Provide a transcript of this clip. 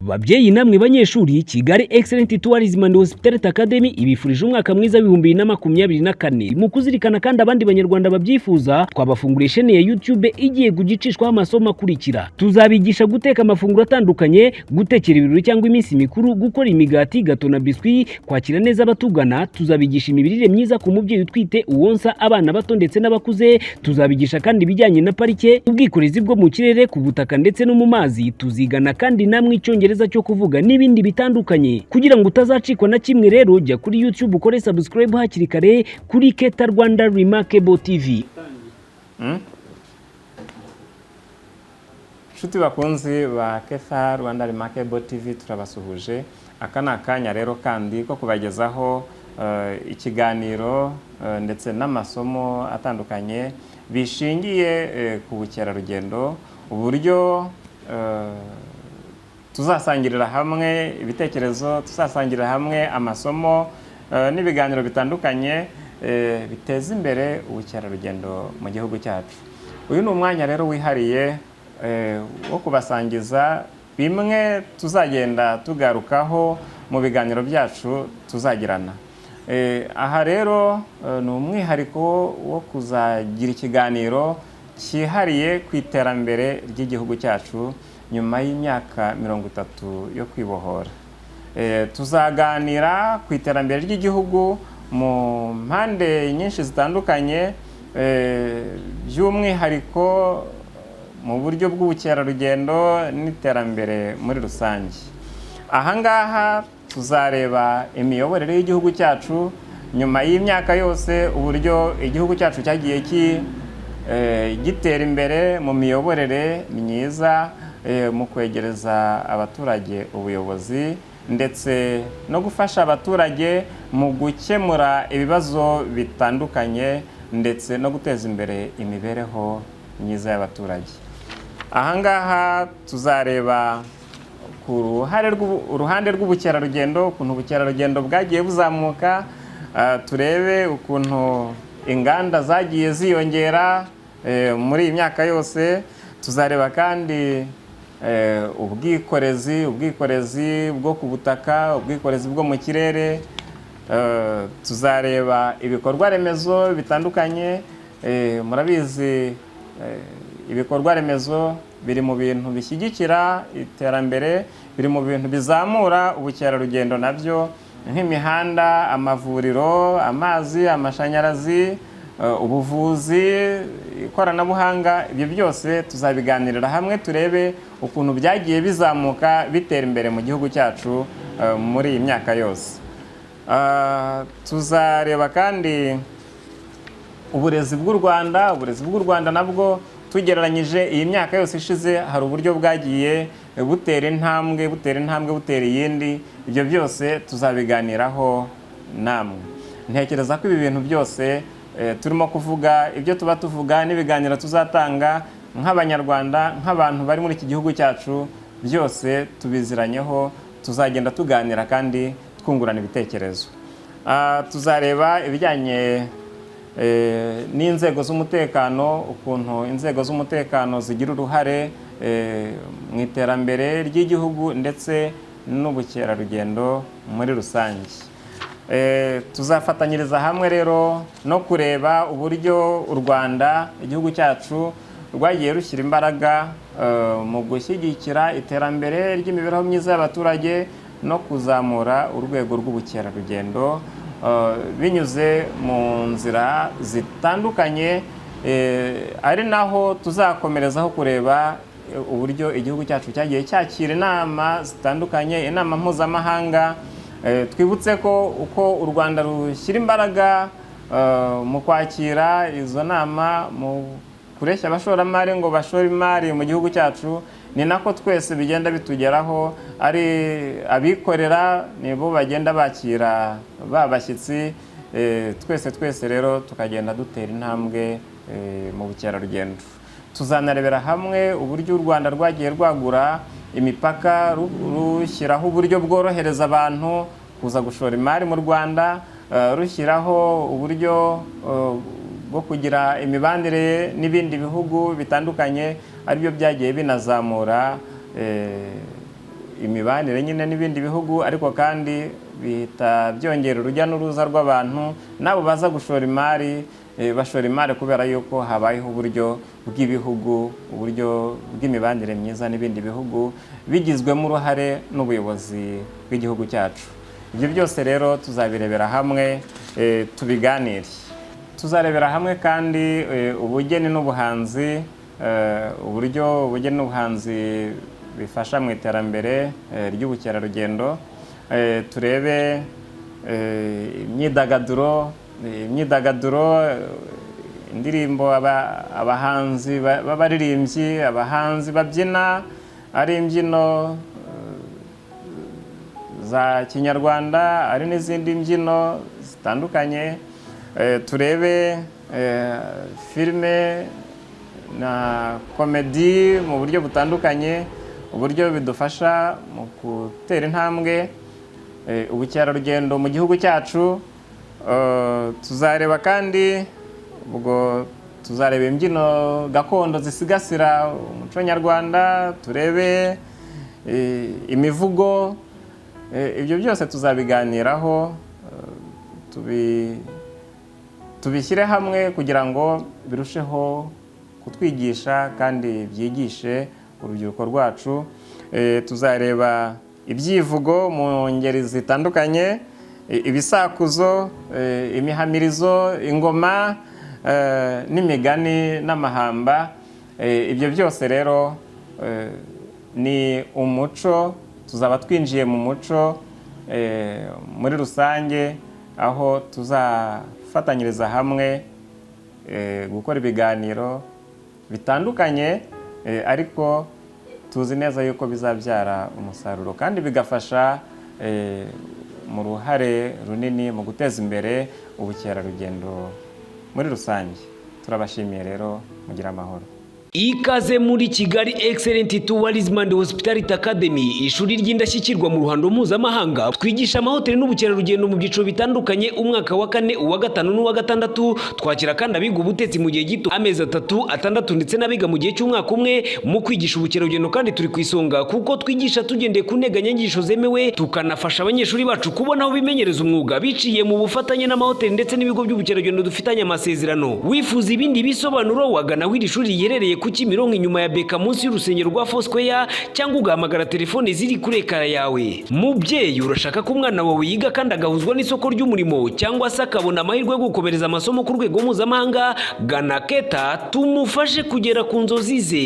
Babyeyi namwe banyeshuri, Kigali Excellent Tourism and Hospitality Academy ibifurije umwaka mwiza w'2024. Mu kuzirikana kandi abandi banyarwanda babyifuza, twabafunguriye chaîne ya YouTube igiye kugicishwaho amasomo akurikira. Tuzabigisha guteka amafunguro atandukanye, gutekera ibirori cyangwa iminsi mikuru, gukora imigati, gato na biscuit, kwakira neza abatugana. Tuzabigisha imirire myiza ku mubyeyi utwite, uwonsa, abana bato ndetse n'abakuze. Tuzabigisha kandi ibijyanye na parike, ubwikorezi bwo mu kirere, ku butaka ndetse no mu mazi. Tuzigana kandi namwe icyongereza cyo kuvuga n'ibindi bitandukanye. Kugira ngo utazacikwa na kimwe rero, jya kuri YouTube ukore subscribe hakiri kare kuri Keta Rwanda Remarkable TV. Nshuti bakunzi ba Keta Rwanda Remarkable TV, turabasuhuje. Aka ni akanya rero kandi ko kubagezaho ikiganiro ndetse n'amasomo atandukanye bishingiye ku bukerarugendo, uburyo tuzasangirira hamwe ibitekerezo, tuzasangirira hamwe amasomo n'ibiganiro bitandukanye biteza imbere ubukerarugendo mu gihugu cyacu. Uyu ni umwanya rero wihariye wo kubasangiza bimwe tuzagenda tugarukaho mu biganiro byacu tuzagirana. Aha rero ni umwihariko wo kuzagira ikiganiro cyihariye ku iterambere ry'igihugu cyacu nyuma y'imyaka 30 yo kwibohora. Tuzaganira ku iterambere ry'igihugu mu mpande nyinshi zitandukanye, by'umwihariko mu buryo bw'ubukerarugendo n'iterambere muri rusange. Ahangaha tuzareba imiyoborere y'igihugu cyacu nyuma y'imyaka yose, uburyo igihugu cyacu cyagiye gitera imbere mu miyoborere myiza, mu kwegereza abaturage ubuyobozi ndetse no gufasha abaturage mu gukemura ibibazo bitandukanye ndetse no guteza imbere imibereho myiza y'abaturage. Ahangaha tuzareba ku ruhande rw'ubukerarugendo, ukuntu ubukerarugendo bwagiye buzamuka, turebe ukuntu inganda zagiye ziyongera muri iyi myaka yose. Tuzareba kandi ubwikorezi bwo ku butaka, ubwikorezi bwo mu kirere. Tuzareba ibikorwa remezo bitandukanye. Murabizi ibikorwa remezo biri mu bintu bishyigikira iterambere, biri mu bintu bizamura ubukerarugendo nabyo, nk'imihanda, amavuriro, amazi, amashanyarazi, ubuvuzi, ikoranabuhanga. Ibyo byose tuzabiganirira hamwe, turebe ukuntu byagiye bizamuka bitera imbere mu gihugu cyacu muri iyi myaka yose. Tuzareba kandi uburezi bw'u Rwanda nabwo tugereranyije iyi myaka yose ishize, hari uburyo bwagiye butera intambwe iyindi. Ibyo byose tuzabiganiraho namwe. Ntekereza ko ibi bintu byose turimo kuvuga, ibyo tuba tuvuga n'ibiganiro tuzatanga nk'abanyarwanda, nk'abantu bari muri iki gihugu cyacu, byose tubiziranyeho. Tuzagenda tuganira kandi twungurana ibitekerezo. Tuzareba ibijyanye n'inzego z'umutekano, ukuntu inzego z'umutekano zigira uruhare mu iterambere ry'igihugu ndetse n'ubukerarugendo muri rusange. Tuzafatanyiriza hamwe rero no kureba uburyo u Rwanda, igihugu cyacu, rwagiye rushyira imbaraga mu gushyigikira iterambere ry'imibereho myiza y'abaturage no kuzamura urwego rw'ubukerarugendo binyuze mu nzira zitandukanye, ari naho tuzakomerezaho kureba uburyo igihugu cyacu cyagiye cyakira inama zitandukanye, inama mpuzamahanga. Twibutse ko uko u Rwanda rushyira imbaraga mu kwakira izo nama, mu kureshya abashoramari ngo bashore imari mu gihugu cyacu, ni nako twese bigenda bitugeraho. Ari abikorera nibo bagenda bakira babashyitsi, twese rero tukagenda dutera intambwe mu bukerarugendo. Tuzanarebera hamwe uburyo u Rwanda rwagiye rwagura imipaka, rushyiraho uburyo bworohereza abantu kuza gushora imari mu Rwanda, rushyiraho uburyo bwo kugira imibanire n'ibindi bihugu bitandukanye, aribyo byagiye binazamura imibanire nyine n'ibindi bihugu, ariko kandi bihita byongera urujya n'uruza rw'abantu nabo baza gushora imari, bashora imari kubera yuko habayeho uburyo bw'ibihugu, uburyo bw'imibanire myiza n'ibindi bihugu bigizwemo uruhare n'ubuyobozi bw'igihugu cyacu. Ibyo byose rero tuzabirebera hamwe tubiganire. Tuzarebera hamwe kandi ubugeni n'ubuhanzi, uburyo ubugeni n'ubuhanzi bifasha mu iterambere ry'ubukerarugendo. Turebe imyidagaduro, indirimbo, abahanzi b'abaririmbyi, abahanzi babyina ari imbyino za kinyarwanda, ari n'izindi mbyino zitandukanye. Turebe filime na komedi mu buryo butandukanye, uburyo bidufasha mu gutera intambwe ubukerarugendo mu gihugu cyacu. Tuzareba kandi, ubwo tuzareba imbyino gakondo zisigasira umuco nyarwanda, turebe imivugo. Ibyo byose tuzabiganiraho, tubishyire hamwe kugira ngo birusheho kutwigisha kandi byigishe urubyiruko rwacu. Tuzareba ibyivugo mu ngeri zitandukanye, ibisakuzo, imihamirizo, ingoma n'imigani n'amahamba. Ibyo byose rero ni umuco, tuzaba twinjiye mu muco muri rusange, aho tuzafatanyiriza hamwe gukora ibiganiro bitandukanye, ariko tuzi neza yuko bizabyara umusaruro kandi bigafasha mu ruhare runini mu guteza imbere ubukerarugendo muri rusange. Turabashimiye rero, mugira amahoro. Ikaze muri Kigali Excellent Tourism and Hospitality Academy, ishuri ry'indashyikirwa mu ruhando mpuzamahanga. Twigisha amahoteli n'ubukerarugendo mu byiciro bitandukanye, umwaka wa 4, uwa 5 n'uwa 6. Twakira kandi abiga ubutetsi mu gihe gito, amezi 3, 6 ndetse n'abiga mu gihe cy'umwaka umwe. Mu kwigisha ubukerarugendo kandi turi ku isonga kuko twigisha tugendeye ku nteganyanyigisho zemewe, tukanafasha abanyeshuri bacu kubona aho bimenyereza umwuga biciye mu bufatanye n'amahoteli ndetse n'ibigo by'ubukerarugendo dufitanye amasezerano. Wifuza ibindi bisobanuro, wagana aho iri shuri riherereye ku Kimironko inyuma ya Beka munsi y'urusengero rwa Foursquare, cyangwa ugahamagara telefone ziri kuri ekara yawe. Mubyeyi, urashaka ko umwana wawe yiga kandi agahuzwa n'isoko ry'umurimo cyangwa se akabona amahirwe yo gukomereza amasomo ku rwego mpuzamahanga, gana Keta tumufashe kugera ku nzozi ze.